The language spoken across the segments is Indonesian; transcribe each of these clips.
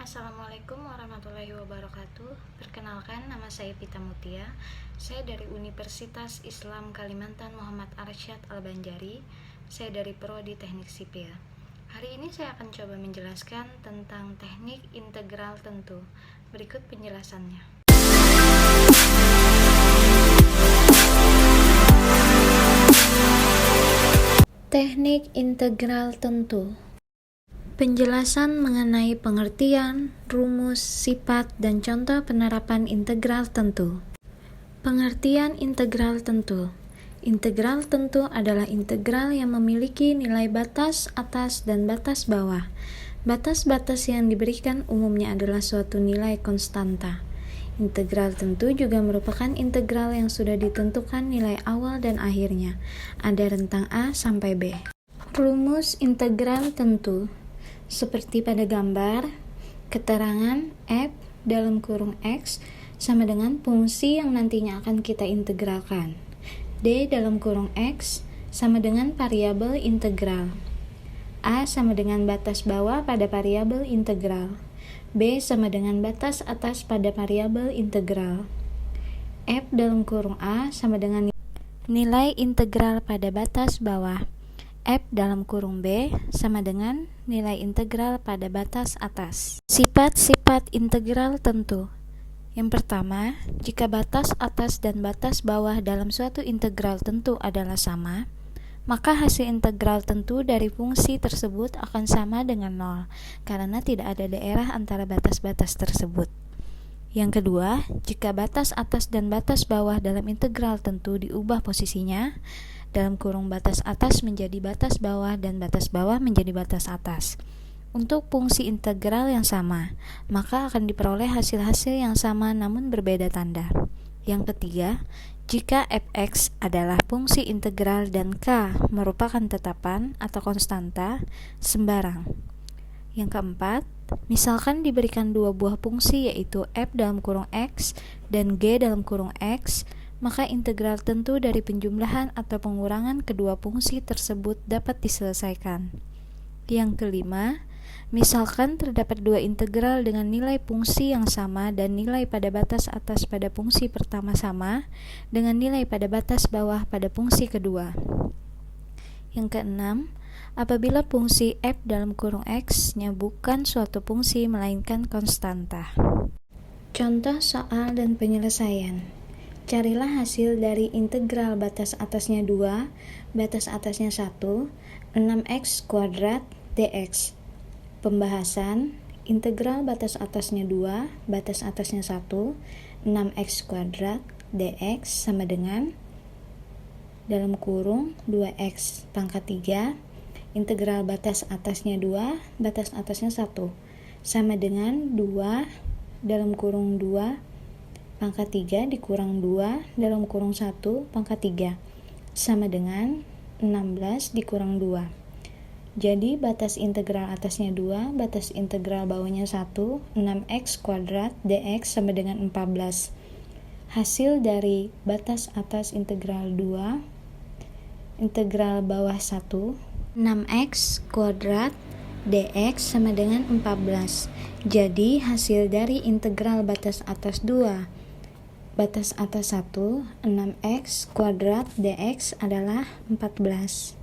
Assalamualaikum warahmatullahi wabarakatuh. Perkenalkan, nama saya Pita Mutia. Saya dari Universitas Islam Kalimantan Muhammad Arsyad Al-Banjari. Saya dari Prodi Teknik Sipil. Hari ini saya akan coba menjelaskan tentang teknik integral tentu. Berikut penjelasannya. Teknik integral tentu. Penjelasan mengenai pengertian, rumus, sifat, dan contoh penerapan integral tentu. Pengertian integral tentu. Integral tentu adalah integral yang memiliki nilai batas atas dan batas bawah. Batas-batas yang diberikan umumnya adalah suatu nilai konstanta. Integral tentu juga merupakan integral yang sudah ditentukan nilai awal dan akhirnya. Ada rentang A sampai B. Rumus integral tentu. Seperti pada gambar, keterangan f dalam kurung x sama dengan fungsi yang nantinya akan kita integralkan. D dalam kurung x sama dengan variabel integral. A sama dengan batas bawah pada variabel integral. B sama dengan batas atas pada variabel integral. F dalam kurung A sama dengan nilai integral pada batas bawah. F dalam kurung B sama dengan nilai integral pada batas atas. Sifat-sifat integral tentu. Yang pertama, jika batas atas dan batas bawah dalam suatu integral tentu adalah sama, maka hasil integral tentu dari fungsi tersebut akan sama dengan 0, karena tidak ada daerah antara batas-batas tersebut. Yang kedua, jika batas atas dan batas bawah dalam integral tentu diubah posisinya, dalam kurung batas atas menjadi batas bawah dan batas bawah menjadi batas atas, untuk fungsi integral yang sama, maka akan diperoleh hasil-hasil yang sama namun berbeda tanda. Yang ketiga, jika fx adalah fungsi integral dan k merupakan tetapan atau konstanta sembarang. Yang keempat, misalkan diberikan dua buah fungsi yaitu f dalam kurung x dan g dalam kurung x, maka integral tentu dari penjumlahan atau pengurangan kedua fungsi tersebut dapat diselesaikan. Yang kelima, misalkan terdapat dua integral dengan nilai fungsi yang sama dan nilai pada batas atas pada fungsi pertama sama dengan nilai pada batas bawah pada fungsi kedua. Yang keenam, apabila fungsi f dalam kurung x-nya bukan suatu fungsi melainkan konstanta. Contoh soal dan penyelesaian. Carilah hasil dari integral batas atasnya 2, batas atasnya 1, 6x kuadrat dx. Pembahasan, integral batas atasnya 2, batas atasnya 1, 6x kuadrat dx sama dengan dalam kurung 2x pangkat 3, integral batas atasnya 2, batas atasnya 1, sama dengan 2 dalam kurung 2 pangkat 3 dikurang 2 dalam kurung 1 pangkat 3 sama dengan 16 dikurang 2. Jadi batas integral atasnya 2, batas integral bawahnya 1, 6x kuadrat dx sama dengan 14. Hasil dari batas atas integral 2, integral bawah 1, 6x kuadrat dx sama dengan 14. Jadi hasil dari integral batas atas 2, batas atas 1, 6x kuadrat dx adalah 14.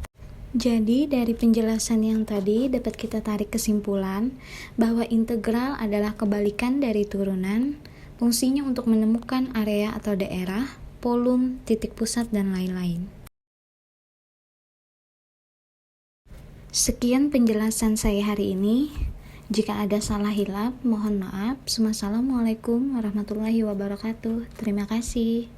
Jadi dari penjelasan yang tadi dapat kita tarik kesimpulan bahwa integral adalah kebalikan dari turunan, fungsinya untuk menemukan area atau daerah, volume, titik pusat, dan lain-lain. Sekian penjelasan saya hari ini. Jika ada salah hilaf, mohon maaf. Wassalamualaikum warahmatullahi wabarakatuh. Terima kasih.